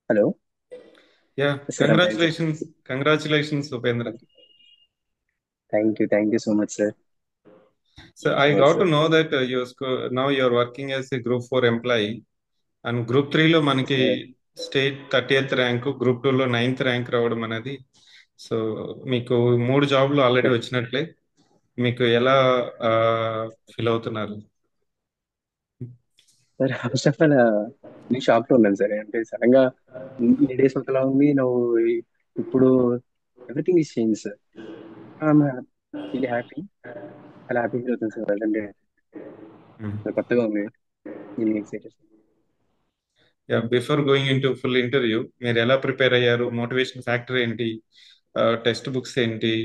Hello Yeah, sir. congratulations. Congratulations, Upendra. Thank you so much sir. So so I much got to sir. know that now you're working as a Group 4 employee and Group 3 లో మనకి sir state 30th rank, Group 2 లో 9th rank రావడం అనేది so మీకు మూడు జాబ్లు already sir వచ్చినట్లే. మీకు ఎలా ఫీల్ అవుతున్నారు? సార్ ఫస్ట్ ఆఫ్ ఆల్ నేను షాప్ లో ఉన్నాను సార్. అంటే సడన్ గా ఇన్ని డేస్ ఒకలా ఉంది నువ్వు ఇప్పుడు everything is change sir. Feel happy, చాలా హ్యాపీ ఫీల్ అవుతుంది సార్. అంటే కొత్తగా ఉంది. నేను excited. Before going in to full interview మీరు ఎలా ప్రిపేర్ అయ్యారు? మోటివేషన్ ఫ్యాక్టర్ ఏంటి? టెక్స్ట్ బుక్స్ ఏంటి?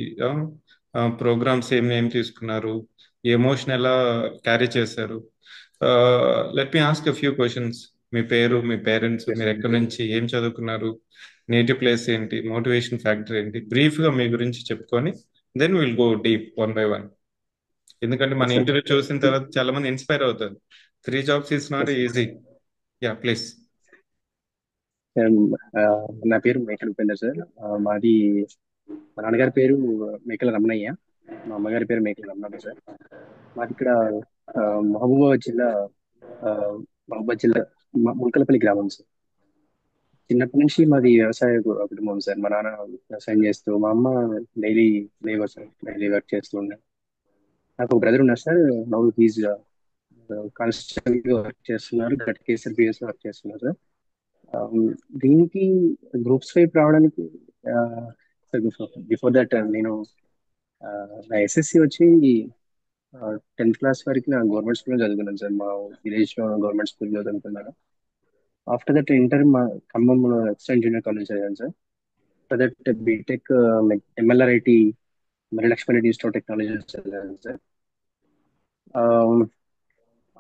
ప్రోగ్రామ్స్ ఏం తీసుకున్నారు? ఎమోషన్ ఎలా క్యారీ చేశారు? Let me ask few questions. మీ పేరు, మీ పేరెంట్స్, ఎస్ మీరు ఎక్కడి నుంచి ఏం చదువుకున్నారు, నేటివ్ ప్లేస్ ఏంటి, మోటివేషన్ ఫ్యాక్టర్ ఏంటి, బ్రీఫ్ గా మీ గురించి చెప్పుకొని then will go deep one by one. ఎందుకంటే మన ఎస్ సార్. ఇంటర్వ్యూ చూసిన తర్వాత చాలా మంది ఇన్స్పైర్ అవుతారు. 3 jobs is not as easy. Yeah please. Sir. నా పేరు మేకల్ ఉపేందర్ సార్. మాది మా నాన్నగారి పేరు మేకల రమణయ్య. మా అమ్మగారి పేరు మేకల రమణమ్మ సార్. మాది ఇక్కడ ఆ, మహబూబాబాద్ జిల్లా, ఆ, మహబూబాద్ జిల్లా ములకలపల్లి గ్రామం సార్. చిన్నప్పటి నుంచి మాది వ్యవసాయ కుటుంబం సార్. మా నాన్న వ్యవసాయం చేస్తూ, మా అమ్మ daily labour sir. Daily work చేస్తూ ఉండే. నాకు ఒక బ్రదర్ ఉన్నారు సార్. నౌ హీజ్ కానిస్టేబుల్ గా వర్క్ చేస్తున్నారు. గట్ కేసీఆర్ వర్క్ చేస్తున్నారు సార్. దీనికి గ్రూప్స్ వైపు రావడానికి బిఫోర్ దట్ నేను ఆ, నా ఎస్ఎస్సి వచ్చి 10th క్లాస్ వరకు నా గవర్నమెంట్ స్కూల్లో చదువుకున్నాను సార్. మా విలేజ్ లో గవర్నమెంట్ స్కూల్లో చదువుకున్నాను. ఆఫ్టర్ దట్ ఇంటర్ మా ఖమ్మంలో ఎక్స్టెంట్ జూనియర్ కాలేజ్ చదివాను సార్. ఆఫ్టర్ దట్ బీటెక్ ఎంఎల్ఆర్ఐటి మరి Laxman Reddy institute of technology చదివాను సార్.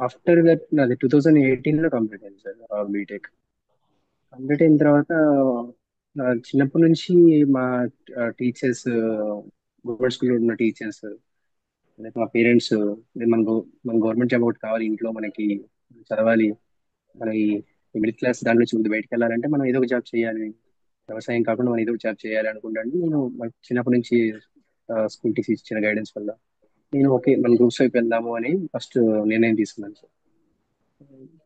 ఆఫ్టర్ దట్ నాది 2018 లో కంప్లీట్ అయింది సార్ బీటెక్. కంప్లీట్ అయిన తర్వాత చిన్నప్పటి నుంచి మా టీచర్స్, గవర్నమెంట్ స్కూల్లో ఉన్న టీచర్స్, లైక్ మా పేరెంట్స్, మన గవర్నమెంట్ జాబ్ ఒకటి కావాలి ఇంట్లో మనకి, చదవాలి, మన ఈ మిడిల్ క్లాస్ దాని నుంచి ముందు బయటకు వెళ్ళాలంటే మనం ఏదో ఒక జాబ్ చేయాలి, వ్యవసాయం కాకుండా మనం ఏదో ఒక జాబ్ చేయాలి అనుకుంటాను. నేను చిన్నప్పటి నుంచి స్కూల్ టీచర్ ఇచ్చిన గైడెన్స్ వల్ల నేను ఓకే మన గ్రూప్స్ వైపు వెళ్దాము అని ఫస్ట్ నిర్ణయం తీసుకున్నాను సార్.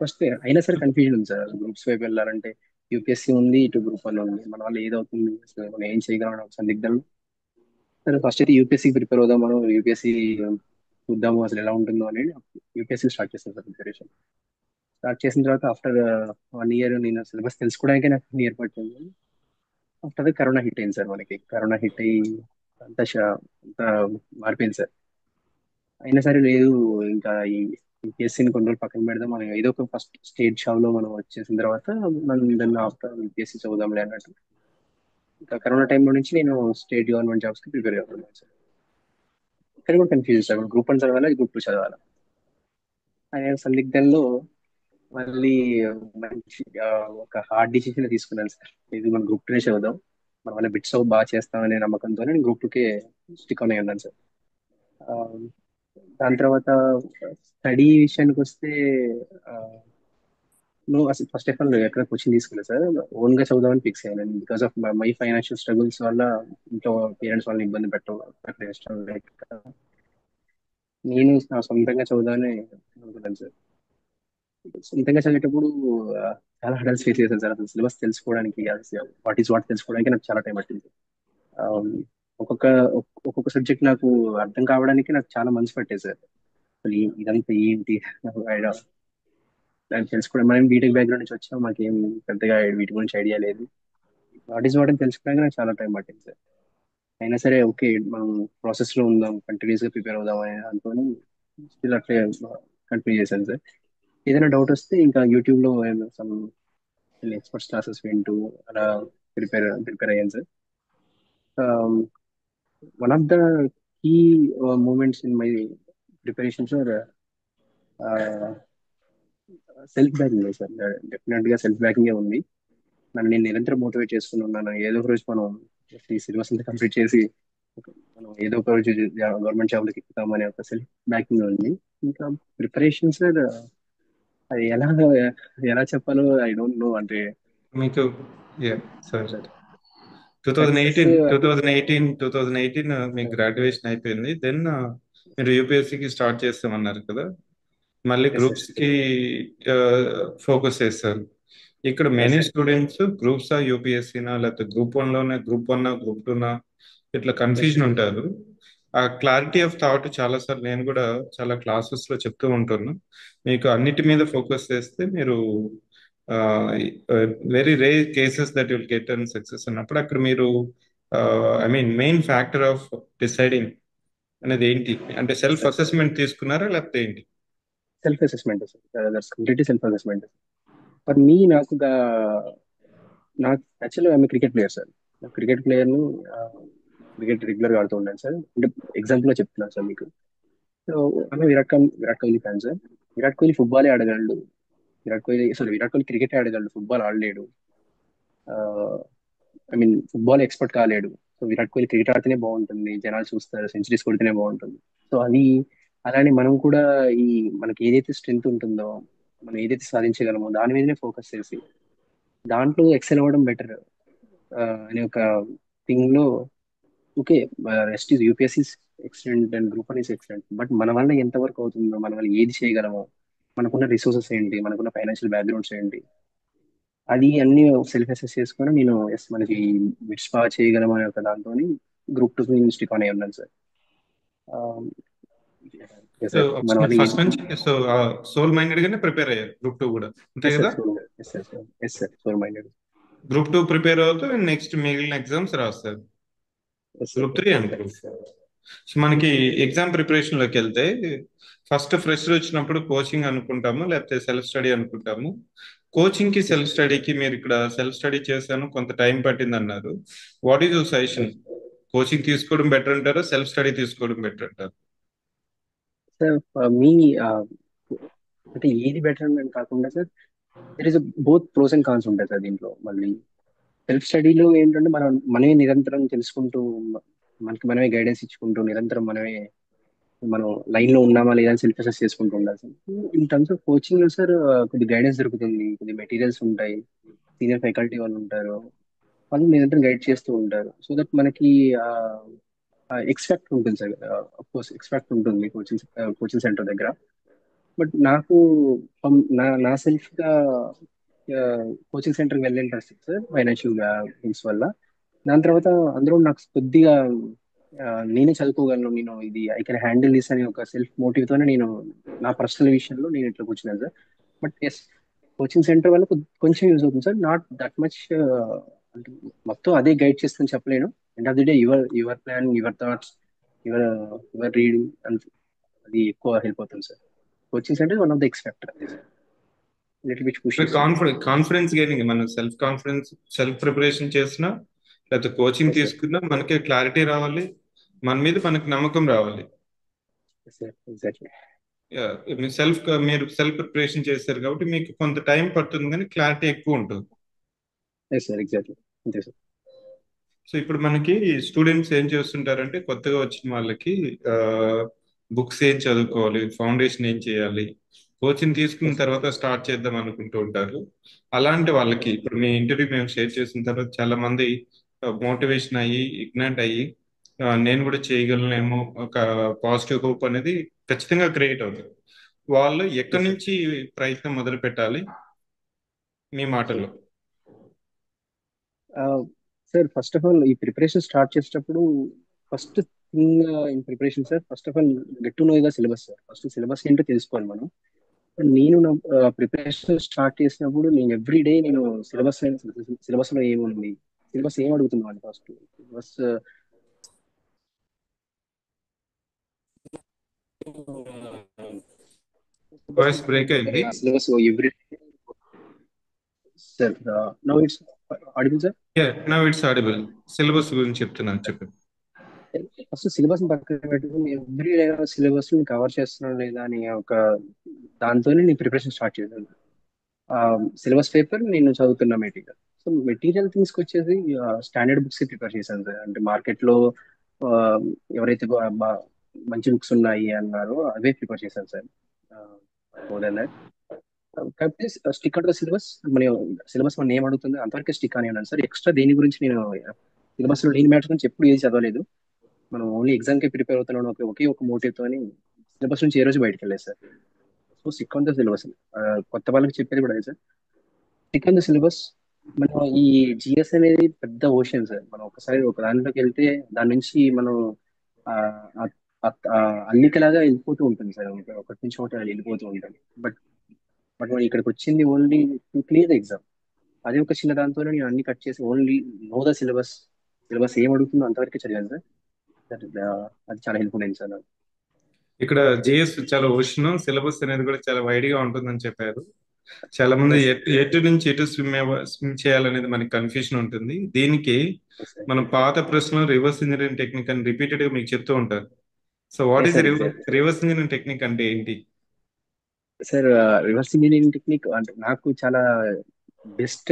ఫస్ట్ అయినా సరే కన్ఫ్యూజన్ ఉంది సార్. గ్రూప్స్ వైపు వెళ్ళాలంటే యూపీఎస్సీ ఉంది, ఇటు గ్రూప్ వన్ ఉంది. మన వల్ల ఏదవుతుంది, అసలు మనం ఏం చేయగలం అని ఒక సందిగ్ధం. సరే ఫస్ట్ అయితే యూపీఎస్సీ ప్రిపేర్ అవుదాం, మనం యూపీఎస్సీ చూద్దాము అసలు ఎలా ఉంటుందో అని యూపీఎస్సీ స్టార్ట్ చేశాను సార్ ప్రిపరేషన్. స్టార్ట్ చేసిన తర్వాత ఆఫ్టర్ 1 ఇయర్ నేను సిలబస్ తెలుసుకోవడానికి నాకు 1 ఇయర్ పట్టింది. ఆఫ్టర్ కరోనా హిట్ అయింది సార్. మనకి కరోనా హిట్ అయ్యి అంతా మారిపోయింది సార్. అయినా సరే లేదు, ఇంకా ఈ యూపీఎస్సీని కొన్ని రోజులు పక్కన పెడదాం, మనం ఏదో ఒక ఫస్ట్ స్టేట్ జాబ్ లో మనం వచ్చేసిన తర్వాత మనం దాన్ని ఆఫ్టర్ యూపీఎస్సీ చదువుదాంలే అన్నట్టు. ఇంకా కరోనా టైంలో నుంచి నేను స్టేట్ గవర్నమెంట్ జాబ్స్ కి ప్రిపేర్ అవుతున్నాను సార్. ఇక్కడ కూడా కన్ఫ్యూజ్ సార్, గ్రూప్ వన్ చదవాలా గ్రూప్ టూ చదవాలా అనే సందిగ్ధంలో మళ్ళీ మంచి ఒక హార్డ్ డిసిషన్ తీసుకున్నాను సార్. ఇది మనం గ్రూప్ టూనే చదువుదాం, మన వల్ల బిట్స్ బాగా చేస్తామనే నమ్మకంతో నేను గ్రూప్ టూకే స్టిక్ ఆన్ అయి ఉన్నాను సార్. ఆ, దాని తర్వాత స్టడీ విషయానికి వస్తే నువ్వు అసలు ఫస్ట్ ఆఫ్ ఆల్ ఎక్కడ కోచింగ్ తీసుకోలేదు సార్. ఓన్ గా చదువుదామని ఫిక్స్ అయ్యాను. Because of my financial struggles వల్ల ఇంట్లో పేరెంట్స్ వాళ్ళని ఇబ్బంది పెట్టడం ఇష్టం లేక నేను నా సొంతంగా చదువుదామని అనుకున్నాను సార్. సొంతంగా చదివేటప్పుడు ఆ, చాలా హడల్స్ ఫేస్ చేశాను సార్. అసలు సిలబస్ తెలుసుకోవడానికి, వాట్ ఈస్ వాట్ తెలుసుకోవడానికి నాకు చాలా టైం పట్టింది. ఆ, ఒక్కొక్క ఒక్కొక్క సబ్జెక్ట్ నాకు అర్థం కావడానికి నాకు చాలా మనసు పట్టేది సార్. అసలు ఇదంతా ఏంటి, దాన్ని తెలుసుకోవడం, మనం బీటెక్ బ్యాక్గ్రౌండ్ నుంచి వచ్చాం, మాకేం పెద్దగా వీటి గురించి ఐడియా లేదు. వాట్ ఈస్ వాట్ అని తెలుసుకోవడానికి నాకు చాలా టైం పట్టింది సార్. అయినా సరే ఓకే మనం ప్రాసెస్ లో ఉందాం, కంటిన్యూస్ గా ప్రిపేర్ అవుదాం అని అనుకొని స్టిల్ అట్లే కంటిన్యూ చేశాను సార్. ఏదైనా డౌట్ వస్తే ఇంకా యూట్యూబ్ లో సమ్ ఎక్స్పర్ట్స్ క్లాసెస్ వింటూ అలా ప్రిపేర్ అయ్యాను sir. One of the key moments in my preparation sir, self backing sir. Definite గా సెల్ఫ్ బ్యాకింగే ఉంది. నన్ను నేను నిరంతరం మోటివేట్ చేస్తూనే ఉన్నాను. ఏదో ఒక రోజు మనం ఈ సిలబస్ అంతా కంప్లీట్ చేసి మనం ఏదో ఒక రోజు గవర్నమెంట్ జాబ్లకి ఎక్కుతామనే ఒక సెల్ఫ్ బ్యాకింగ్ ఉంది. ఇంకా ప్రిపరేషన్ సార్, అది ఎలా చెప్పాలో ఐ డోంట్ నో. అంటే మీకు sorry, sir. Two thousand success eighteen two అంటే thousand eighteen two thousand eighteen మీకు సార్. గ్రాడ్యుయేషన్ అయిపోయింది. దెన్ మీరు యూపీఎస్సీకి స్టార్ట్ చేస్తామన్నారు కదా, మళ్ళీ ఎస్ ఎస్. గ్రూప్స్ కి ఫోకస్ చేస్తారు. ఇక్కడ as many sir. Students groups యూపీఎస్సీనా లేకపోతే గ్రూప్ వన్ గ్రూప్ 2 ఇట్లా ఎస్ కన్ఫ్యూజన్ సార్. ఉంటారు. ఆ క్లారిటీ ఆఫ్ థాట్ చాలా సార్లు నేను కూడా చాలా క్లాసెస్ లో చెప్తూ ఉంటాను. మీకు అన్నిటి మీద ఫోకస్ చేస్తే మీరు very rare cases that will get and success అన్నప్పుడు అక్కడ మీరు I mean main factor of deciding అనేది ఏంటి అంటే ఎస్ సెల్ఫ్ సార్. అసెస్మెంట్ తీసుకున్నారా లేకపోతే ఏంటి? Self assessment sir. That's completely self assessment. For me నాకు actually I'm cricket player sir. నా క్రికెట్ ప్లేయర్ని క్రికెట్ రెగ్యులర్ గా ఆడుతూ ఉన్నాను సార్. అంటే ఎగ్జాంపుల్ గా చెప్తున్నాను సార్ మీకు. సో ఆమె విరాట్ కోహ్లీ ఫ్యాన్ సార్. విరాట్ కోహ్లీ ఫుట్బాలే ఆడగలడు. విరాట్ కోహ్లీ క్రికెట్ ఆడగలడు, ఫుట్బాల్ ఆడలేడు. ఐ మీన్ ఫుట్బాల్ ఎక్స్పర్ట్ కాలేడు. సో విరాట్ కోహ్లీ క్రికెట్ ఆడితేనే బాగుంటుంది, జనాలు చూస్తారు, సెంచరీస్ కొడితేనే బాగుంటుంది. సో అది అలానే మనం కూడా ఈ మనకి ఏదైతే స్ట్రెంగ్త్ ఉంటుందో, మనం ఏదైతే సాధించగలమో దాని మీదనే ఫోకస్ చేసి దాంట్లో ఎక్సెల్ అవ్వడం బెటర్ అనే ఒక థింగ్ లో. Okay, rest is UPSC excellent and group one is excellent, but మన వల్ల ఎంత వరకు అవుతుందో, మన వల్ల ఏది చేయగలమో, మనకున్న రిసోర్సెస్ ఏంటి, మనకున్న ఫైనాన్షియల్ బ్యాక్గ్రౌండ్స్ ఏంటి, అది అన్ని సెల్ఫ్ అసెస్ చేసుకొని నేను ఎస్ మనకి బిట్స్ బాగా చేయగలం అనే ఒక దాంతో గ్రూప్ 2 స్టిక్ ఆన్ అయి ఉన్నాను సార్. ఎస్ సో సార్, మన వల్ల ఫస్ట్ నుంచి సో సోల్ మైండెడ్ గానే ప్రిపేర్ అయ్యారు గ్రూప్ 2 కూడా, అంతే ఎస్ సార్ కదా? Sole yes sir yes sir sole minded. Group 2 prepare అవుతూ నెక్స్ట్ మిగిలిన ఎగ్జామ్స్ రాస్తారు. Yes sir group 3 and exact. Group 4. So మనకి ఎగ్జామ్ ప్రిపరేషన్ లోకి వెళ్తే ఫస్ట్ ఫ్రెషర్ వచ్చినప్పుడు కోచింగ్ అనుకుంటాము లేకపోతే సెల్ఫ్ స్టడీ అనుకుంటాము. కోచింగ్ కి ఎస్ సెల్ఫ్ స్టడీకి మీరు ఇక్కడ సెల్ఫ్ స్టడీ చేశాను కొంత టైం పట్టింది అన్నారు. What is your suggestion? Coaching తీసుకోవడం బెటర్ అంటారా, సెల్ఫ్ స్టడీ తీసుకోవడం బెటర్ అంటారు? సార్. మీ అంటే ఏది బెటర్ అని కాకుండా sir, there is both pros and cons ఉంటాయి సార్ దీంట్లో. మళ్ళీ సెల్ఫ్ స్టడీలో ఏంటంటే మనమే నిరంతరం తెలుసుకుంటూ, మనకి మనమే గైడెన్స్ ఇచ్చుకుంటూ, నిరంతరం మనం లైన్ లో ఉన్నామా లేదా అని సెల్ఫ్ అసెస్ చేసుకుంటూ ఉండాలి sir. In terms of coaching లో సార్ కొద్ది గైడెన్స్ దొరుకుతుంది, కొద్ది మెటీరియల్స్ ఉంటాయి, సీనియర్ ఫ్యాకల్టీ వాళ్ళు ఉంటారు, వాళ్ళు నిరంతరం గైడ్ చేస్తూ ఉంటారు. సో దట్ మనకి ఎక్స్పెక్ట్ ఉంటుంది సార్. కోర్స్ ఎక్స్పెక్ట్ ఉంటుంది కోచింగ్ సెంటర్ దగ్గర. బట్ నాకు నా నా సెల్ఫ్ గా కోచింగ్ సెంటర్కి వెళ్ళే ఇంట్రెస్ట్ సార్, ఫైనాన్షియల్ థింగ్స్ వల్ల. దాని తర్వాత అందులో నాకు కొద్దిగా నేనే చదువుకోగలను, నేను ఇది ఐ కెన్ హ్యాండిల్ దిస్ అనే ఒక సెల్ఫ్ మోటివ్ తోనే నేను నా పర్సనల్ విషయంలో నేను ఇట్లా కూర్చున్నాను sir. But yes, coaching centre వల్ల కొంచెం యూజ్ అవుతుంది సార్, నాట్ దట్ మచ్. అంటే మొత్తం అదే గైడ్ చేస్తుందని చెప్పలేను. End of the day your your plan, your thoughts, your your reading, అది ఎక్కువ హెల్ప్ అవుతుంది sir. Coaching centre one of the X factor అంతే సార్, లిటిల్ బిట్ పుష్ చేస్తుంది. కాన్ఫిడెన్స్ గెయినింగ్ మనం సెల్ఫ్ ప్రిపరేషన్ చేసినా లేకపోతే కోచింగ్ ఎస్ సార్. తీసుకున్నా మనకి క్లారిటీ రావాలి, మన మీద మనకి నమ్మకం రావాలి. Yes sir exactly. Yeah, మీరు సెల్ఫ్ ప్రిపరేషన్ చేస్తారు కాబట్టి మీకు కొంత టైం పడుతుంది కానీ క్లారిటీ ఎక్కువ ఉంటుంది. ఎస్ సార్ ఎగ్జాక్ట్లీ అంతే సార్. సో ఇప్పుడు మనకి స్టూడెంట్స్ ఏం చేస్తుంటారంటే కొత్తగా వచ్చిన వాళ్ళకి బుక్స్ ఏం చదువుకోవాలి, ఫౌండేషన్ ఏం చేయాలి, కోచింగ్ తీసుకున్న ఎస్ తర్వాత స్టార్ట్ చేద్దాం అనుకుంటూ ఉంటారు. అలాంటి వాళ్ళకి ఎస్ ఇప్పుడు మీ ఇంటర్వ్యూ మేము షేర్ చేసిన తర్వాత చాలా మంది మోటివేషన్ అయ్యి ఇగ్నైట్ అయ్యి నేను కూడా చేయగలనేమో ఒక పాజిటివ్ హోప్ అనేది ఖచ్చితంగా క్రియేట్ అవుతుంది. వాళ్ళు ఎక్కడి ఎస్ సార్. నుంచి ప్రయత్నం మొదలు పెట్టాలి మీ మాటల్లో? సార్ ఫస్ట్ ఆఫ్ ఆల్ ఈ ప్రిపరేషన్ స్టార్ట్ చేసేటప్పుడు first thing in preparation sir, first of all get to know the syllabus sir. First syllabus ఏంటో తెలుసుకోవాలి మనం. నేను నా ప్రిపరేషన్ స్టార్ట్ చేసినప్పుడు నేను ఎవ్రీ డే నేను సిలబస్ లో ఏముంది, సిలబస్ ఏం అడుగుతున్నాను ఫస్ట్, సిలబస్ వాయిస్ బ్రేక్ అయింది. Syllabus every sir. No it's audible sir. Now it's audible. Syllabus గురించి చెప్తున్నాను, చెప్పండి. ఫస్ట్ సిలబస్ పక్కన పెట్టుకుని ఎవ్రీ డే సిలబస్ కవర్ చేస్తున్నాను లేదా అని ఒక దాంతోనే నేను ప్రిపరేషన్ స్టార్ట్ చేశాను. సిలబస్ పేపర్, నేను చదువుతున్న మెటీరియల్. సో మెటీరియల్ తీసుకొచ్చేసి స్టాండర్డ్ బుక్స్ ప్రిపేర్ చేశాను సార్. అంటే మార్కెట్ లో ఆ, ఎవరైతే మంచి బుక్స్ ఉన్నాయి అన్నారో అవే ప్రిపేర్ చేశాను సార్. మోర్ దెన్ దట్, కాకపోతే స్టిక్ అవుట్ సిలబస్ మన సిలబస్ మనం ఏం అడుగుతుందో అంతవరకు స్టిక్ అని ఉన్నాను సార్. ఎక్స్ట్రా దేని గురించి నేను సిలబస్ లో లేని మ్యాటర్ గురించి ఎప్పుడు ఏది చదవలేదు. మనం ఓన్లీ ఎగ్జామ్ కి ప్రిపేర్ అవుతున్నాను ఒకే ఒక మోటివ్ తోని సిలబస్ నుంచి ఏ రోజు బయటకు వెళ్ళలేదు sir. So stick on the syllabus. కొత్త వాళ్ళకి చెప్పేది కూడా అదే sir. Stick on the syllabus. మనం ఈ జిఎస్ అనేది పెద్ద ఓషన్ సార్. మనం ఒకసారి ఒక దాంట్లోకి వెళ్తే దాని నుంచి మనం ఆ, ఆ, ఆ అల్లికలాగా వెళ్ళిపోతూ ఉంటుంది సార్. ఒకటి నుంచి ఒకటి వెళ్ళిపోతూ ఉంటాం. బట్ బట్ మనం ఇక్కడికి వచ్చింది only to clear the exam. అదే ఒక చిన్న దాంతోనే నేను అన్ని కట్ చేసి only know the syllabus. Syllabus ఏం అడుగుతుందో అంతవరకు చదివాను సార్. అది చాలా హెల్ప్ఫుల్ అయింది సార్ నాకు. ఇక్కడ జిఎస్ చాలా ఓషన్, సిలబస్ అనేది కూడా చాలా వైడ్ గా ఉంటుందని చెప్పారు. చాలా మంది ఎస్ ఎటు నుంచి ఎటు స్విమ్ చేయాలనేది మనకి కన్ఫ్యూజన్ ఉంటుంది. దీనికి ఎస్ సార్. మనం పాత ప్రశ్నలు రివర్స్ ఇంజనీరింగ్ టెక్నిక్ అని రిపీటెడ్ గా మీకు చెప్తూ ఉంటారు. So what yes is sir exact. Reverse engineering technique అంటే ఏంటి? సార్ రివర్స్ ఇంజనీరింగ్ టెక్నిక్ అంటే నాకు చాలా బెస్ట్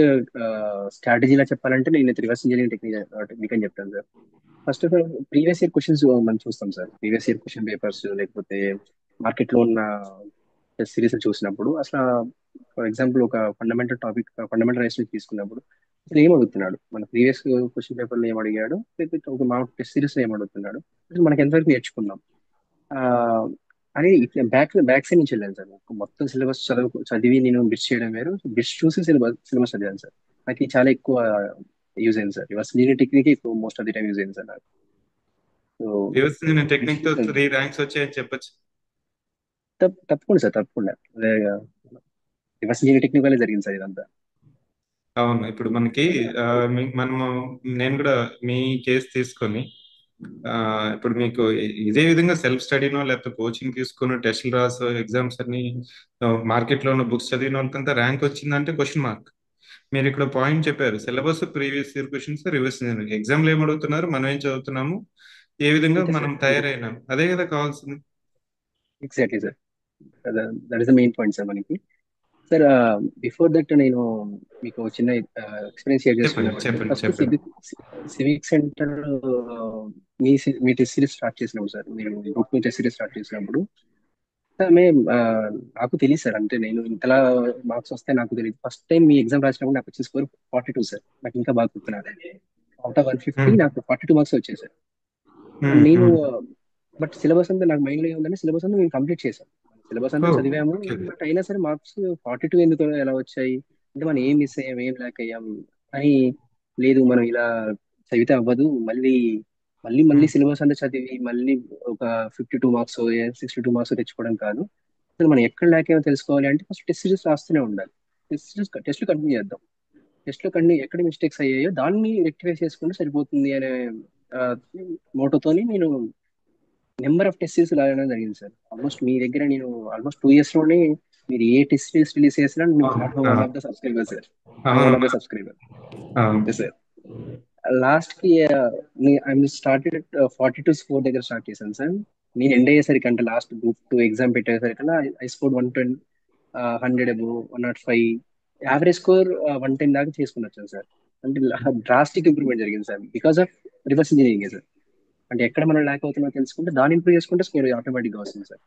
స్ట్రాటజీలా చెప్పాలంటే నేను రివర్స్ ఇంజనీరింగ్ టెక్నిక్ అని చెప్తాను sir. First of all previous year questions మనం చూస్తాం sir. Previous year question papers లేకపోతే మార్కెట్ లో ఉన్న టెస్ట్ సిరీస్ చూసినప్పుడు అసలు ఫర్ ఎగ్జాంపుల్ ఒక ఫండమెంటల్ టాపిక్ ఫండమెంటల్ రైట్స్ తీసుకున్నప్పుడు అసలు ఏం అడుగుతున్నాడు, మన ప్రీవియస్ క్వశ్చన్ పేపర్ లో ఏం అడిగాడు, లేకపోతే ఒక మా టెస్ట్ సిరీస్ లో ఏం అడుగుతున్నాడు, అసలు మనకి ఎంతవరకు నేర్చుకున్నాం ఆ, అని ఇట్లా బ్యాక్ సైడ్ నుంచి వెళ్ళాను సార్. నాకు మొత్తం సిలబస్ చదివి నేను బిట్స్ చేయడం వేరు, బిట్స్ చూసి సిలబస్ చదివాను సార్. నాకు ఇది చాలా ఎక్కువ యూజ్ అయింది సార్. రివర్స్ ఇంజనీరింగ్ టెక్నిక్ ఎక్కువ most of the time use అయింది సార్ నాకు. So reverse engineering bits technique తో చూసాను. 3 ర్యాంక్స్ వచ్చాయని చెప్పొచ్చు. తప్పకుండా సార్ తప్పకుండా. అదే రివర్స్ ఇంజనీరింగ్ టెక్నిక్ వల్లే జరిగింది సార్ ఇదంతా. అవును. ఇప్పుడు మనకి ఆ, మనము నేను కూడా మీ కేసు తీసుకొని ఆ, ఇప్పుడు మీకు ఇదే విధంగా సెల్ఫ్ స్టడీనో లేకపోతే కోచింగ్ తీసుకుని టెస్ట్లు రాసు ఎగ్జామ్స్ అన్ని మార్కెట్ లో ఉన్న బుక్స్ చదివిన వాళ్ళకంతా ర్యాంక్ వచ్చిందంటే క్వశ్చన్ మార్క్. మీరు ఇక్కడ పాయింట్ చెప్పారు, syllabus previous year questions reverse ఎగ్జామ్లు ఏం అడుగుతున్నారు, మనం ఏం చదువుతున్నాము, ఏ విధంగా అంతే మనం సార్ అంతే. తయారైనాం, అదే కదా కావాల్సింది. Exactly sir. That is the main point sir మనకి. సార్ బిఫోర్ దట్ నేను మీకు చిన్న ఎక్స్పీరియన్స్ షేర్ చెప్పండి చేసుకున్నామంటే చెప్పండి ఫస్ట్ చెప్పండి. సివిక్ సెంటర్ మీ టెస్ట్ సిరీస్ స్టార్ట్ చేసినప్పుడు సార్, మీరు గ్రూప్ మీ టెస్ట్ సిరీస్ స్టార్ట్ చేసినప్పుడు సార్ మేము నాకు తెలియదు సార్. అంటే నేను ఇంతలా మార్క్స్ వస్తాయి నాకు తెలియదు. ఫస్ట్ టైం మీ ఎగ్జామ్ రాసినప్పుడు నాకు వచ్చిన స్కోర్ 42 సార్. నాకు ఇంకా బాగా గుర్తున్నాను. అవుట్ ఆఫ్ 150 ఉమ్, నాకు 42 మార్క్స్ వచ్చాయి సార్. ఉమ్, నేను ఉమ్. బట్ సిలబస్ అంతా నాకు మైండ్ లో ఏముందంటే సిలబస్ అంతా మేము కంప్లీట్ చేసాం. సిలబస్ ఓ, అంతా చదివాము. ఓకే. బట్ అయినా సరే మార్క్స్ 42 ఎందుకు ఎలా వచ్చాయి అంటే మనం ఏం మిస్ అయ్యాం, ఏం ల్యాక్ అయ్యాం అని. లేదు మనం ఇలా చదివితే అవ్వదు. మళ్ళీ మళ్ళీ మళ్ళీ ఉమ్, సిలబస్ అంతా చదివి మళ్ళీ ఒక 52 మార్క్స్ 62 మార్క్స్ తెచ్చుకోవడం కాదు. అసలు మనం ఎక్కడ ల్యాక్ అయ్యామో తెలుసుకోవాలి అంటే ఫస్ట్ టెస్ట్ సిరీస్ రాస్తూనే ఉండాలి. టెస్ట్ కంటిన్యూ చేద్దాం. టెస్ట్ లో కంటిన్యూ ఎక్కడ మిస్టేక్స్ అయ్యాయో దాన్ని రెక్టిఫై చేసుకుంటే సరిపోతుంది అనే మోటోతోని నేను నెంబర్ ఆఫ్ టెస్ట్ రాయడం జరిగింది సార్. ఆల్మోస్ట్ మీ దగ్గర నేను ఆల్మోస్ట్ 2 ఇయర్స్ లోనే మీరు ఏ టెస్ట్ రిలీజ్ చేసినా నేను ఆ, one of the subscriber sir. అవును. One of the subscriber. అవును. సార్ లాస్ట్ కి ఐ స్టార్టెడ్ 42 స్కోర్ దగ్గర స్టార్ట్ చేశాను సార్. నేను ఎండ్ అయ్యేసరికి అంటే లాస్ట్ గ్రూప్ 2 ఎగ్జామ్ పెట్టేసరికల్లా I score 120, 100 above 105. Average score 110 దాకా చేసుకుని వచ్చాను సార్. అంటే డ్రాస్టిక్ ఇంప్రూవ్మెంట్ జరిగింది sir because of reverse engineering sir. అంటే ఎక్కడ మనం ల్యాక్ అవుతుందో తెలుసుకుంటే దాన్ని ఇంప్రూవ్ చేసుకుంటే స్కోర్ ఆటోమేటిక్ గా వస్తుంది సార్.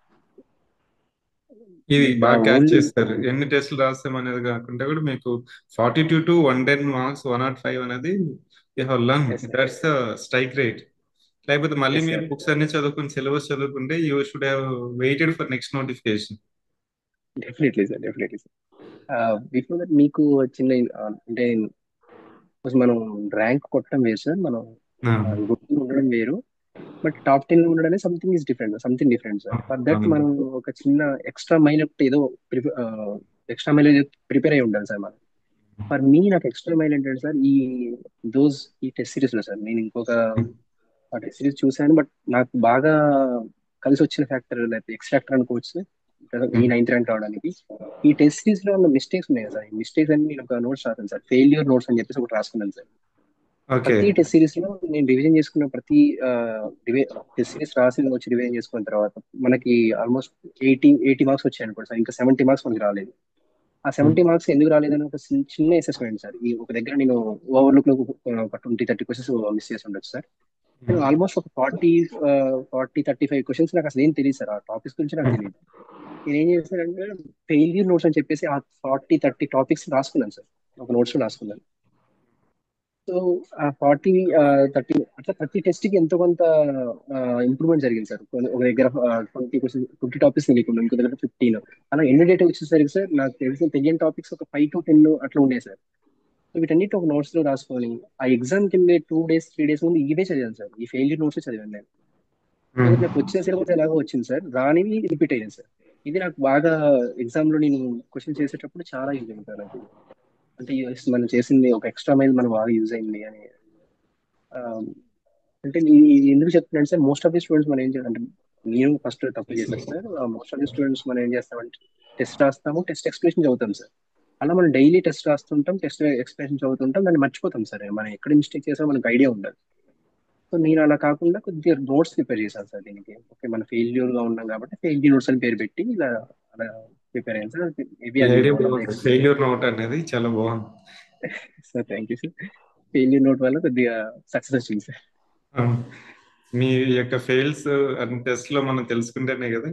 ఇది బాగా క్యాచ్ ఓన్లీ చేస్తారు. ఎన్ని టెస్టులు రాస్తాం అనేది కాకుండా కూడా మీకు 42 to 110 మార్క్స్ 105 అనేది you have learn. Yes sir. That's the strike rate. లేకపోతే మళ్ళీ ఎస్ మీరు సార్. బుక్స్ అన్ని చదువుకుని సిలబస్ చదువుకుంటే you should have waited for next notification. Definitely sir definitely sir. Before that మీకు చిన్న అంటే కొంచెం మనం ర్యాంక్ కొట్టడం వేరు సార్. మనం గుర్తు ఉండడం వేరు. బట్ టాప్ 10 లో ఉండడం something different sir. For that మనం ఒక చిన్న ఎక్స్ట్రా మైల్ ఏదో ఎక్స్ట్రా మైల్ ప్రిపేర్ అయి ఉండాలి సార్ మనం. ఫర్ మీ నాకు ఎక్స్ట్రా మైల్ ఏంటంటే సార్ దోస్ ఈ టెస్ట్ సిరీస్ లో సార్ నేను ఇంకొక ఆ టెస్ట్ సిరీస్ చూశాను. బట్ నాకు బాగా కలిసి వచ్చిన ఫ్యాక్టర్ లేకపోతే ఎక్స్ ఫ్యాక్టర్ అనుకోవచ్చు ఈ 9th ర్యాంక్ రావడానికి. ఈ టెస్ట్ సిరీస్ లో ఉన్న మిస్టేక్స్ ఉన్నాయి కదా సార్. ఈ మిస్టేక్స్ అన్ని నేను ఒక నోట్స్ రాసాను సార్. ఫెయిల్యూర్ నోట్స్ అని చెప్పేసి ఒకటి రాసుకున్నాను సార్. ఓకే. ప్రతి టెస్ట్ సిరీస్ లో నేను రివిజన్ చేసుకున్న ప్రతి టెస్ట్ సిరీస్ రాసి వచ్చి రివిజన్ చేసుకున్న తర్వాత మనకి ఆల్మోస్ట్ 80 మార్క్స్ వచ్చాయి అనుకోండి సార్. ఇంకా 70 మార్క్స్ మనకి రాలేదు. ఆ 70 మార్క్స్ ఎందుకు రాలేదని ఒక చిన్న అసెస్మెంట్ సార్. ఈ ఒక దగ్గర నేను ఓవర్లుక్ లో ఒక 20-30 క్వశ్చన్స్ మిస్ చేసి ఉండొచ్చు సార్. ఉమ్. ఆల్మోస్ట్ ఒక 35 క్వశ్చన్స్ నాకు అసలు ఏం తెలియదు సార్. ఆ టాపిక్స్ గురించి నాకు తెలియదు. నేను ఏం చేశానంటే ఫెయిల్యూర్ నోట్స్ అని చెప్పేసి ఆ 30 రాసుకున్నాను సార్. ఒక నోట్స్ లో రాసుకున్నాను. సో ఆ 30 టెస్ట్ కి ఎంతో కొంత ఇంప్రూవ్మెంట్ జరిగింది సార్. ఒక దగ్గర 20 టాపిక్స్ తెలియకుండా ఇంకో దగ్గర 15. అలా ఎండ్ డేట్ వచ్చేసరికి సార్ నాకు తెలియని టాపిక్స్ ఒక 5 to 10 అట్లా ఉండే సార్. సో వీటన్నిటి ఒక నోట్స్ లో రాసుకొని ఆ ఎగ్జామ్ కి వెళ్ళే 2 days 3 days ముందు ఇవే చదివాను సార్. ఈ ఫెయిల్యూర్ నోట్స్ చదివాను నేను. సో ఉమ్. నాకు వచ్చిన సిలబస్ ఎలాగో వచ్చింది సార్, రానివి రిపీట్ అయ్యాను సార్. ఇది నాకు బాగా ఎగ్జామ్ లో నేను క్వశ్చన్ చేసేటప్పుడు చాలా యూజ్ అయింది సార్ నాకు ఇది. అంటే yes, మనం చేసింది ఒక ఎక్స్ట్రా మైల్ మనకు బాగా యూజ్ అయింది అని. ఆ, అంటే ఇది ఎందుకు చెప్తున్నాను sir, most of the students మనం ఏం చేయాలి అంటే, నేను ఫస్ట్ తప్పు చేశాను sir. Most of the students మనం ఏం చేస్తామంటే టెస్ట్ రాస్తాము, టెస్ట్ ఎక్స్ప్లెనేషన్ చదువుతాం సార్. అలా మనం డైలీ టెస్ట్ రాస్తుంటాం, టెస్ట్ ఎక్స్ప్లెనేషన్ చదువుతుంటాం, దాన్ని మర్చిపోతాం సార్. మనం ఎక్కడ మిస్టేక్ చేసామో మనకు ఐడియా ఉండదు. సో నేను అలా కాకుండా కొద్దిగా నోట్స్ ప్రిపేర్ చేశాను సార్ దీనికి. ఓకే, మన ఫెయిల్యూర్ గా ఉన్నాం కాబట్టి ఫెయిల్యూర్ నోట్స్ అని పేరు పెట్టి ఇలా అలా ప్రిపేర్ అయ్యాను సార్. మేబీ ఈ అది ఐడియా వన్ ఆఫ్ ద బాగుంది, ఫెయిల్యూర్ నోట్ అనేది చాలా బాగుంది. Sir. Thank you sir. Failure note వల్ల కొద్దిగా సక్సెస్ వచ్చింది సార్. ఆ, మీ యొక్క ఫెయిల్స్ అండ్ టెస్ట్ లో మనం తెలుసుకుంటేనే కదా.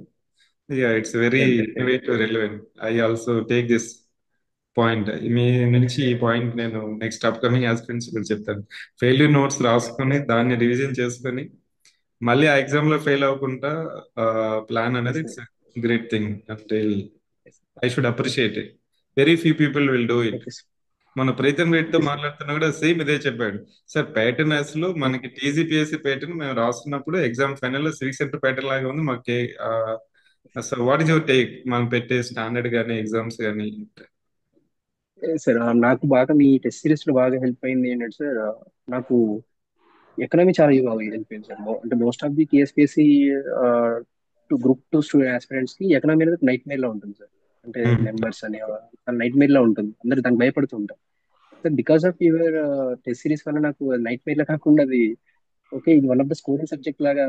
It's very definite. Innovative, relevant. I also take this point. మీ నుంచి ఈ పాయింట్ నేను నెక్స్ట్ అప్కమింగ్ ఆస్పిరెంట్స్ కూడా చెప్తాను. ఫెయిల్యూర్ నోట్స్ రాసుకొని దాన్ని రివిజన్ చేసుకొని మళ్ళీ ఆ ఎగ్జామ్ లో ఫెయిల్ అవ్వకుండా ప్లాన్ అనేది ఇట్స్ గ్రేట్ థింగ్. అంటే I should appreciate it. Very few people will do it. Okay sir. మన ప్రీతం రెడ్డితో ఓకే సార్. మాట్లాడుతున్నా కూడా సేమ్ ఇదే చెప్పాడు. సార్ ప్యాటర్న్ లో మనకి టీజీపీఎస్సీ ప్యాటర్న్ మేము రాస్తున్నప్పుడు ఎగ్జామ్ ఫైనల్ లో సివిక్ సెంటర్ ప్యాటర్న్ లాగా ఉంది మాకు. Sir what is your take, మనం పెట్టే స్టాండర్డ్ కానీ ఎగ్జామ్స్ కానీ? సార్ నాకు బాగా మీ టెస్ట్ సిరీస్ లో బాగా హెల్ప్ అయింది ఏంటంటే సార్, నాకు ఎకనామీ చాలా బాగా హెల్ప్ అయింది సార్. అంటే most of the TSPSC group 2 student aspirants కి ఎకనామీ అనేది నైట్ మేర్ లో ఉంటుంది సార్. అంటే నెంబర్స్ అని నైట్ మేర్ లో ఉంటుంది, అందరు దానికి భయపడుతూ ఉంటారు sir. Because of your test series వల్ల నాకు నైట్ మేర్ లో కాకుండా అది ఓకే, ఇది one of the scoring subject లాగా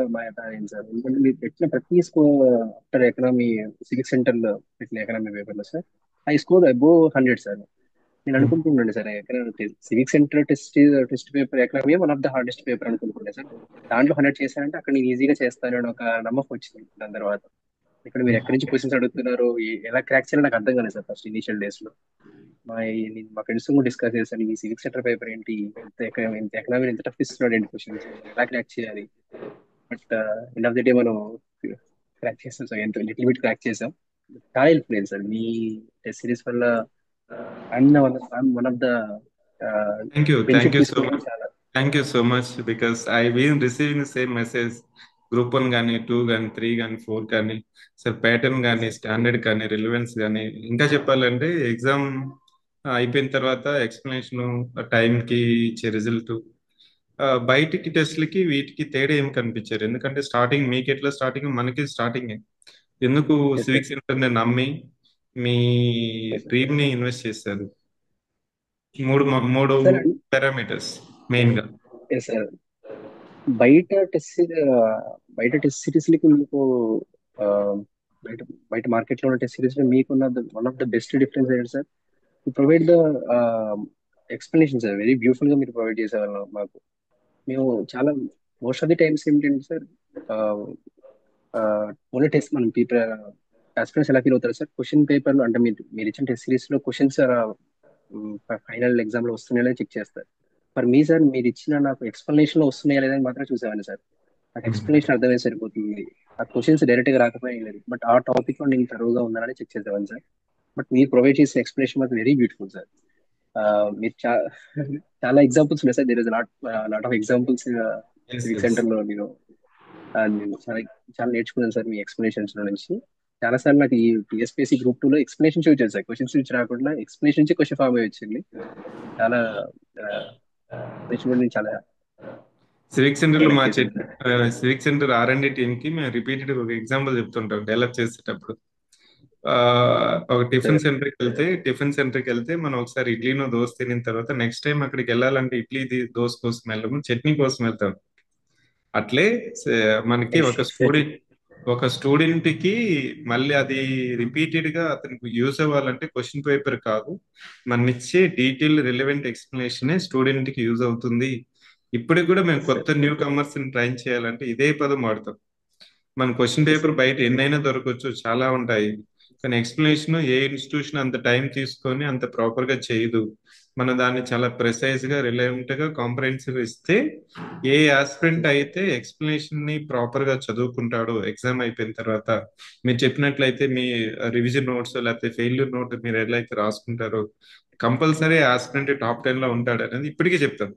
అయింది సార్. ఎందుకంటే మీరు పెట్టిన ప్రతి score after economy civic centre లో పెట్టిన ఎకనామీ పేపర్ లో sir I score above 100 sir. నేను అనుకుంటుండే sir civic centre test paper economy one of the hardest paper అనుకుంటుండే సార్. దాంట్లో 100 చేశానంటే అక్కడ నేను ఈజీగా చేస్తాను అని ఒక నమ్మకం వచ్చింది దాని తర్వాత. ఇక్కడ మీరు ఎక్కడి నుంచి క్వశ్చన్స్ అడుగుతున్నారు, ఎలా క్రాక్ చేయాలో నాకు అర్థం కాలేదు సార్ ఫస్ట్ ఇనిషియల్ డేస్ లో. నేను మా ఫ్రెండ్స్ కూడా డిస్కస్ చేశాను, ఈ సివిక్ సెంటర్ పేపర్ ఏంటి, ఇంత ఎకనామీ ఎంత టఫ్ ఇస్తున్నాడు ఏంటి క్వశ్చన్స్, ఎలా క్రాక్ చేయాలి. But end of the day మనం క్రాక్ చేసాం సార్, ఎంత లిటిల్ బిట్ క్రాక్ చేసాం. చాలా హెల్ప్ అయింది సార్ మీ టెస్ట్ సిరీస్ వల్ల. I'm one of the thank you, thank benefit you so తీసుకున్నాను మచ్. చాలా. Thank you so much because I been receiving same message. Group 1 కానీ 2 కానీ 3 కానీ 4 కానీ సార్ ప్యాటర్న్ కానీ స్టాండర్డ్ కానీ రిలవెన్స్ కానీ, ఇంకా చెప్పాలంటే ఎగ్జామ్ అయిపోయిన తర్వాత ఎక్స్ప్లెనేషన్ టైంకి ఇచ్చే రిజల్ట్, బయటికి టెస్ట్లకి వీటికి తేడా ఏం కనిపించారు. ఎందుకంటే స్టార్టింగ్ మీకు ఎట్లా స్టార్టింగ్ మనకి స్టార్టింగ్ ఎందుకు ఎస్ సార్. సివిక్ సెంటర్ ని నమ్మి మీ ఎస్ సార్. డ్రీమ్ ని ఇన్వెస్ట్ చేశారు. మూడు సార్ పారామీటర్స్ మెయిన్ గా. Yes sir. బయట టెస్ట్ బయట టెస్ట్ సిరీస్లకి మీకు ఆ, బయట బయట మార్కెట్ లో ఉన్న టెస్ట్ సిరీస్ లో మీకున్న one of the best difference ఏంటి sir, you provide the explanation sir. Very beautiful గా మీరు ప్రొవైడ్ చేసేవాళ్ళు మాకు. మేము చాలా మోస్ట్ ఆఫ్ ది టైమ్స్ ఏంటంటే సార్, ఓన్లీ టెస్ట్ మనం పీపుల్ ఆస్పిరెంట్స్ ఎలా ఫీల్ అవుతారు సార్, క్వశ్చన్ పేపర్ అంటే మీరు ఇచ్చిన టెస్ట్ సిరీస్ లో క్వశ్చన్స్ ఫైనల్ ఎగ్జామ్ లో వస్తున్నాయో చెక్ చేస్తారు. మరి మీ సార్ మీరు ఇచ్చిన నాకు ఎక్స్ప్లెనేషన్ లో వస్తున్నాయా లేదని మాత్రం చూసేవాడిని సార్. నాకు ఎక్స్ప్లెనేషన్ అర్థమైతే సరిపోతుంది, ఆ క్వశ్చన్స్ డైరెక్ట్ గా రాకపోయినా లేదు, బట్ ఆ టాపిక్ లో నేను తరువుగా ఉన్నానని చెక్ చేసేవాడిని సార్. బట్ మీరు ప్రొవైడ్ చేసిన ఎక్స్ప్లెనేషన్ మాత్రం వెరీ బ్యూటిఫుల్ సార్. మీరు చాలా ఎగ్జాంపుల్స్ ఉన్నాయి sir. There is lot of examples yes Civic yes. Centre లో నేను నేను చాలా చాలా నేర్చుకున్నాను సార్ మీ ఎక్స్ప్లెనేషన్స్ నుంచి. చాలా సార్లు నాకు ఈ టీఎస్పీఎస్సీ గ్రూప్ 2 లో ఎక్స్ప్లెనేషన్ వచ్చాయి సార్, క్వశ్చన్స్ నుంచి రాకుండా ఎక్స్ప్లెనేషన్ నుంచి క్వశ్చన్ ఫామ్ అయి వచ్చింది. చాలా ఎక్స్ప్లెనేషన్ కూడా నేను చాలా సివిక్ సెంటర్ లో లైక్ మా చేశాను sir. Civic centre R&D team కి మేము రిపీటెడ్ ఒక ఎగ్జాంపుల్ చెప్తుంటాం డెవలప్ చేసేటప్పుడు. ఆ, ఒక టిఫిన్ సార్ సెంటర్కి వెళ్తే మనం ఒకసారి ఇడ్లీనో దోశ తినిన తర్వాత నెక్స్ట్ టైం అక్కడికి వెళ్ళాలంటే ఇడ్లీ దోశ కోసం వెళ్ళము, చట్నీ కోసం వెళ్తాం. అట్లే మనకి ఎస్ ఎగ్జాక్ట్లీ. ఒక స్టూడెంట్ కి మళ్ళీ అది రిపీటెడ్ గా అతనికి యూజ్ అవ్వాలంటే క్వశ్చన్ పేపర్ కాదు, మనం ఇచ్చే డీటెయిల్ రిలవెంట్ ఎక్స్ప్లెనేషన్ స్టూడెంట్ కి యూజ్ అవుతుంది ఇప్పటికి కూడా మేము ఎస్ సార్. కొత్త న్యూ కమర్స్ ని ట్రైన్ చేయాలంటే ఇదే పదం వాడతాం. మన క్వశ్చన్ ఎస్ పేపర్ సార్. బయట ఎన్నైనా దొరకవచ్చు, చాలా ఉంటాయి. కానీ ఎక్స్ప్లెనేషన్ ఏ ఇన్స్టిట్యూషన్ అంత టైం తీసుకొని అంత ప్రాపర్ గా చేయదు. మనం దాన్ని చాలా ప్రెసైజ్ గా, రిలవెంట్ గా, కాంప్రహెన్సివ్ ఇస్తే ఏ ఆస్పిరెంట్ అయితే ఎక్స్ప్లెనేషన్ ని ప్రాపర్ గా చదువుకుంటాడో ఎగ్జామ్ అయిపోయిన తర్వాత, మీరు చెప్పినట్లయితే మీ రివిజన్ నోట్స్ లేకపోతే ఫెయిల్యూర్ నోట్ మీరు ఎలా అయితే రాసుకుంటారో, కంపల్సరీ ఆస్పిరెంట్ టాప్ 10 లో ఉంటాడు అనేది ఇప్పటికీ చెప్తాం.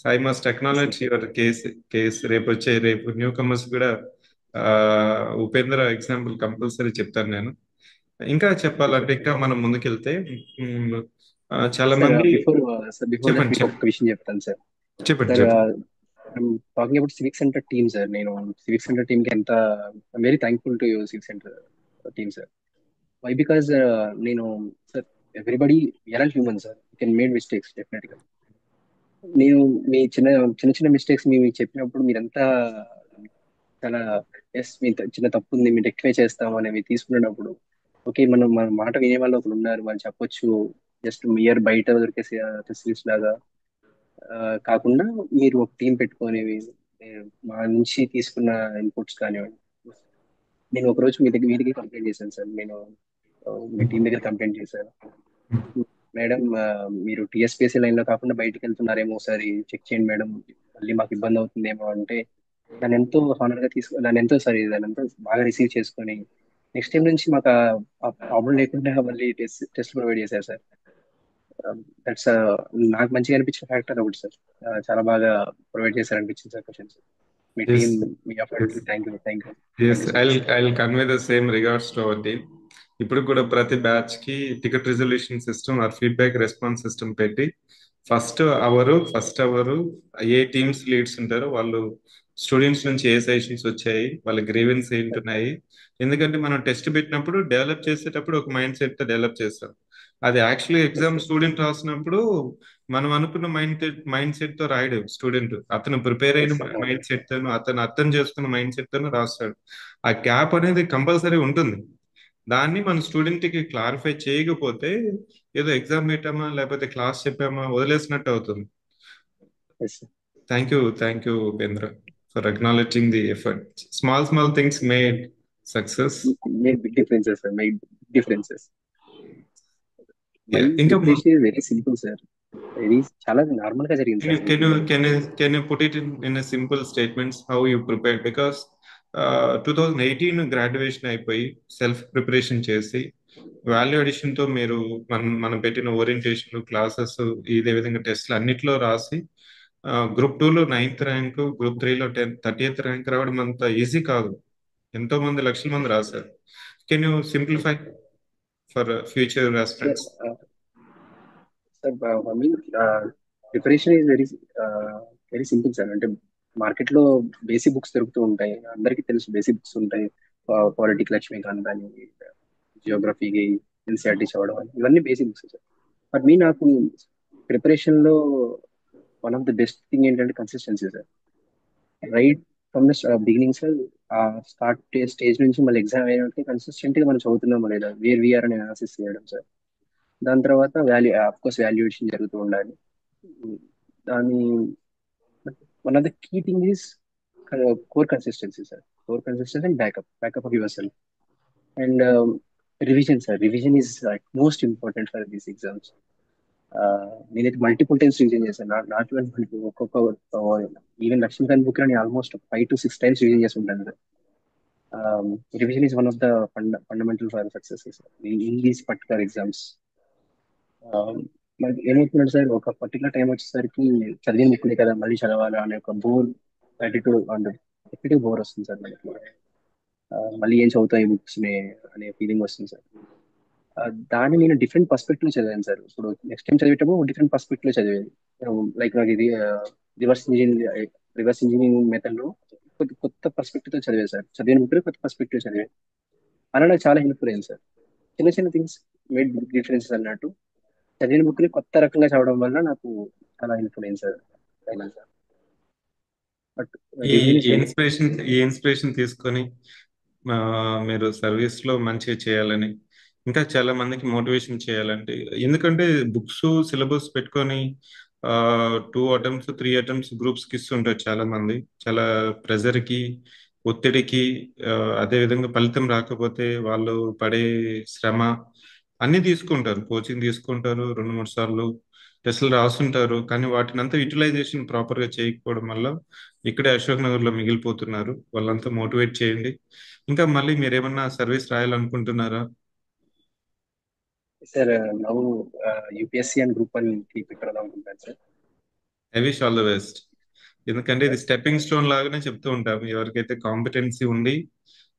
So I must yes sir. Technology your case రేపు న్యూ కమర్స్ కూడా ఆ, ఉపేంద్ర ఎగ్జాంపుల్ కంపల్సరీ చెప్తాను నేను. ఇంకా ఓకే చెప్పాలంటే, ఇంకా మనం ముందుకెళ్తే మ్, చాలా సార్. మంది. బిఫోర్ సార్, బిఫోర్ దట్ చెప్పండి మీకు ఒక విషయం చెప్తాను సార్. చెప్పండి సార్, చెప్పండి. Talking about civic centre team sir. నేను సివిక్ సెంటర్ టీమ్ కి ఎంత very thankful to civic centre team sir. Why because నేను sir, everybody are all human sir, can made mistakes definite గా. నేను మీ చిన్న చిన్న చిన్న మిస్టేక్స్ మీ మీకు చెప్పినప్పుడు మీరంతా చాలా ఎస్, మీ చిన్న తప్పు ఉంది, మీరు రెక్టిఫై చేస్తాం అనేవి తీసుకున్నప్పుడు, ఓకే, మనం మన మాట వినే వాళ్ళు ఒకరు ఉన్నారు, వాళ్ళు చెప్పొచ్చు. జస్ట్ మియర్ బయట దొరికే ఫెసిలిటీస్ లాగా ఆ, కాకుండా మీరు ఒక టీం పెట్టుకొని మా నుంచి తీసుకున్న ఇన్పుట్స్ కానివ్వండి. నేను ఒక రోజు మీ దగ్గర కంప్లైంట్ చేశాను సార్. నేను మీ టీం దగ్గర కంప్లైంట్ చేశాను. మేడం, మీరు టీఎస్పీఎస్సీ లైన్ లో కాకుండా బయటికి వెళ్తున్నారేమో, ఒకసారి చెక్ చేయండి మేడం, మళ్ళీ మాకు ఇబ్బంది అవుతుందేమో అంటే, దాన్ని ఎంతో సారీ, దాన్ని ఎంతో బాగా రిసీవ్ చేసుకొని నెక్స్ట్ టైం నుంచి మాకు ఆ ప్రాబ్లం లేకుండా మళ్ళీ టెస్ట్ ప్రొవైడ్ చేశారు సార్. దట్స్ నాకు మంచిగా అనిపించిన ఫ్యాక్టర్ ఒకటి సార్. చాలా బాగా ప్రొవైడ్ చేశారు అనిపించింది సార్ క్వశ్చన్స్. మీ టీం, ఎస్, మీ ఎఫర్ట్ కి thank you, thank you, thank yes, you so I much sir. I convey the same regards to our team. ఇప్పుడు కూడా ప్రతి బ్యాచ్ కి ticket resolution system or feedback response system పెట్టి first అవరు ఏ teams leads ఉంటారో వాళ్ళు స్టూడెంట్స్ నుంచి ఏ సజెషన్స్ వచ్చాయి, వాళ్ళ గ్రీవెన్స్ ఏంటున్నాయి. ఎందుకంటే మనం టెస్ట్ పెట్టినప్పుడు డెవలప్ చేసేటప్పుడు ఒక మైండ్ సెట్ తో డెవలప్ చేస్తాం. అది actually yes exam sir. Student రాసినప్పుడు మనం అనుకున్న మైండ్ సెట్ తో రాయడు స్టూడెంట్. అతను ప్రిపేర్ అయిన ఎస్ సార్. అవును. మైండ్ సెట్ తోను, అతను అర్థం చేసుకున్న మైండ్ సెట్ తోను రాస్తాడు. ఆ గ్యాప్ అనేది కంపల్సరీ ఉంటుంది. దాన్ని మన స్టూడెంట్ కి క్లారిఫై చేయకపోతే ఏదో ఎగ్జామ్ పెట్టామా లేకపోతే క్లాస్ చెప్పామా వదిలేసినట్టు అవుతుంది. Yes sir. Thank you Upendra for acknowledging the effort. Small small things made success. Make big differences sir, make differences. My ఇంకా preparation is very simple sir. ఇది చాలా నార్మల్ గా జరిగింది Can సార్ you can జీవితంలో. you can you can you put it in a simple statements how you prepared? Because 2018 graduation అయిపోయి self preparation చేసి value addition తో మీరు మనం పెట్టిన ఓరియంటేషన్ క్లాసెస్ ఇదే విధంగా టెస్ట్లు అన్నిట్లో రాసి గ్రూప్ 2లో 9th rank, group 3లో 30th rank రావడం అంత ఈజీ కాదు. ఎంతో మంది లక్షల మంది రాశారు. Can you simplify for future sir, aspirants? Sir, I mean preparation is very very simple sir. అంటే మార్కెట్ లో బేసిక్ బుక్స్ దొరుకుతూ ఉంటాయి, అందరికీ తెలుసు బేసిక్ బుక్స్ ఉంటాయి. పాలిటిక్ లక్ష్మీకాంత్ అని, జియోగ్రఫీకి ఎన్సీఆర్టీ చదవడం అని, ఇవన్నీ బేసిక్ బుక్స్ సార్. బట్ నాకు ప్రిపరేషన్ లో one of the best thing ఏంటంటే consistency sir. Right from the beginning sir, ఆ స్టార్ట్ స్టేజ్ నుంచి మళ్ళీ ఎగ్జామ్ అయ్యేటప్పుడు కన్సిస్టెంట్ గా మనం చదువుతున్నామా లేదా, వేర్ వీఆర్ అని అనాలిసిస్ చేయడం సార్. దాని తర్వాత ఆఫ్ కోర్స్ వాల్యుయేషన్ జరుగుతూ ఉండాలి. దాని one of the key thing is core consistency sir. Core consistency and backup of yourself. And revision sir. Revision is most important for these exams. నేనైతే multiple times revision చేశాను. Not even ఒక్కొక్క even Laxmikanth book నేను almost 5 to 6 times revision చేసి ఉంటాను sir. Revision is one of the fundamental for success in these particular exams. మనకి ఏమవుతుందంటే sir, ఒక particular time వచ్చేసరికి చదివిన బుక్లే కదా మళ్ళీ చదవాలా అనే ఒక బోర్ యాటిట్యూడ్ అంటే ఎప్పటికీ బోర్ వస్తుంది సార్ మనకి. మళ్ళీ ఏం చదువుతాయి బుక్స్ ని అనే ఫీలింగ్ వస్తుంది సార్. దాన్ని నేను డిఫరెంట్ పర్స్పెక్టివ్ లో చదివాను సార్. ఇప్పుడు నెక్స్ట్ టైం చదివేటప్పుడు డిఫరెంట్ పర్స్పెక్టివ్ లో చదివేది. లైక్ నాకు ఇది reverse engineering reverse engineering method లో కొత్త కొత్త పర్స్పెక్టివ్ తో చదివేది సార్. చదివిన బుక్ కొత్త పర్స్పెక్టివ్ చదివేది. అలా నాకు చాలా హెల్ప్ఫుల్ అయింది సార్. చిన్న చిన్న థింగ్స్ మేడ్ బిగ్ డిఫరెన్సెస్ అన్నట్టు చదివిన బుక్ ని కొత్త రకంగా చదవడం వల్ల నాకు చాలా హెల్ప్ఫుల్ అయింది సార్. అయినా సార్. బట్ ఈ రివిజన్ ఇస్ ఈ వెరీ. ఇన్స్పిరేషన్ తీసుకొని ఆ, మీరు సర్వీస్ లో మంచిగా చేయాలని, ఇంకా చాలా మందికి మోటివేషన్ చేయాలంటే, ఎందుకంటే బుక్స్ సిలబస్ పెట్టుకొని 2 అటెంప్ట్స్ 3 అటెంప్ట్స్ గ్రూప్స్కి ఇస్తుంటారు చాలా మంది. చాలా ప్రెజర్కి, ఒత్తిడికి, ఆ, అదే విధంగా ఫలితం రాకపోతే వాళ్ళు పడే శ్రమ అన్ని తీసుకుంటారు. కోచింగ్ తీసుకుంటారు, 2 3 సార్లు టెస్టులు రాస్తుంటారు. కానీ వాటిని అంతా యూటిలైజేషన్ ప్రాపర్గా చేయకపోవడం వల్ల ఇక్కడే అశోక్ నగర్లో మిగిలిపోతున్నారు. వాళ్ళంతా మోటివేట్ చేయండి. ఇంకా మళ్ళీ మీరేమన్నా సర్వీస్ రాయాలనుకుంటున్నారా? Sir now UPSC and group one కి ప్రిపేర్ అవుదాం అనుకుంటాను sir. I wish all the best. ఎందుకంటే ఇది సార్ స్టెప్పింగ్ స్టోన్ లాగానే చెప్తూ ఉంటాము. ఎవరికైతే కాంపిటెన్సీ ఉండి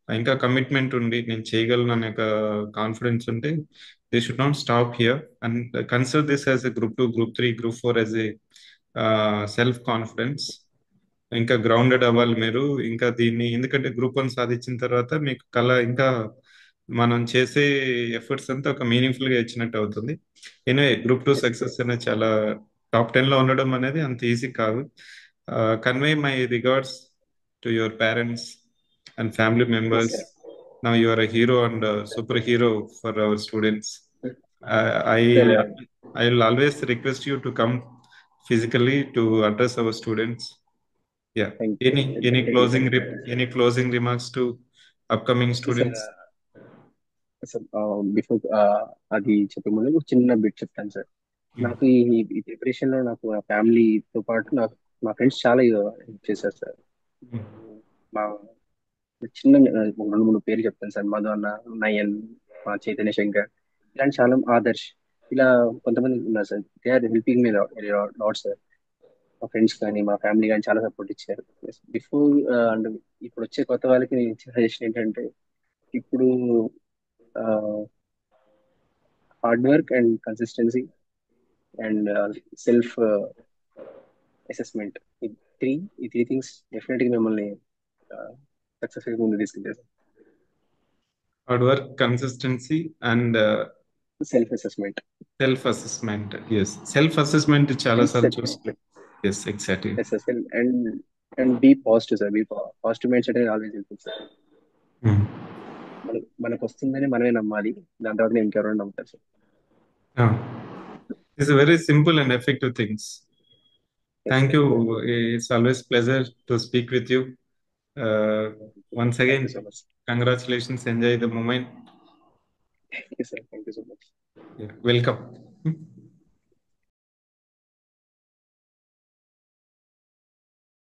ఇంకా కమిట్మెంట్ ఉండి నేను చేయగలను అనే ఒక కాన్ఫిడెన్స్ ఉంటే they should not stop here and consider this as a group 2, group 3, group 4 as a self confidence. ఇంకా గ్రౌండెడ్ అవ్వాలి మీరు. ఇంకా దీన్ని ఎందుకంటే గ్రూప్ 1 సాధించిన తర్వాత మీకు కళ ఇంకా మనం చేసే ఎఫర్ట్స్ అంతా ఒక మీనింగ్ఫుల్ గా ఇచ్చినట్టు అవుతుంది. ఎనివే గ్రూప్ 2 ఎస్ సక్సెస్ అనేది చాలా టాప్ 10 లో ఉండడం అనేది అంత ఈజీ కాదు. Convey my regards to your parents and family's members. Sir. Now you are a hero and super hero for our students. I sir I will always request you to come physically to address our students. Yeah. Thank you Any sir, any definitely closing sir. any closing remarks to upcoming sir students? Sir before అది చెప్పే ముందు ఒక చిన్న bit చెప్తాను sir. Hmm. నాకు ఈ preparation లో నాకు నా ఫ్యామిలీతో పాటు నాకు మా ఫ్రెండ్స్ చాలా హెల్ప్ చేశారు సార్. Hmm. మా చిన్న ఒక రెండు మూడు పేర్లు చెప్తాను సార్. మధు అన్న, నయన్, మా చైతన్య శంకర్, ఇలాంటి చాలా ఆదర్శ్, ఇలా కొంతమంది ఉన్నారు sir. They are helping me lot sir. మా ఫ్రెండ్స్ కానీ మా ఫ్యామిలీ కానీ చాలా సపోర్ట్ ఇచ్చారు. బిఫోర్ అండ్ ఇప్పుడు వచ్చే కొత్త వాళ్ళకి నేను ఇచ్చే సజెషన్ ఏంటంటే ఇప్పుడు hard work and consistency and self assessment, ఈ త్రీ ఈ త్రీ థింగ్స్ డెఫినెట్గా మిమ్మల్ని సక్సెస్ఫుల్ ముందు తీసుకెళ్తాయి Hard work, consistency, and sir. Self assessment, self assessment. Yes, self assessment చాలా అండ్ సార్లు సెల్ఫ్ చూస్తాం. Yes, exactly. Assessment and be positive sir. Be positive mindset always వెళ్తుంది సార్. Hmm. మనకు వస్తుందని మనమే నమ్మాలి. దాని తర్వాత ఇంకెవరైనా నమ్ముతారు sir. Yeah. It's a very simple and effective things. Yes Thank sir. you. It's always pleasure to speak with you. Uh, Once thank you so again, much. congratulations. Enjoy the moment. Thank you sir. Thank you so much. Yeah. Welcome.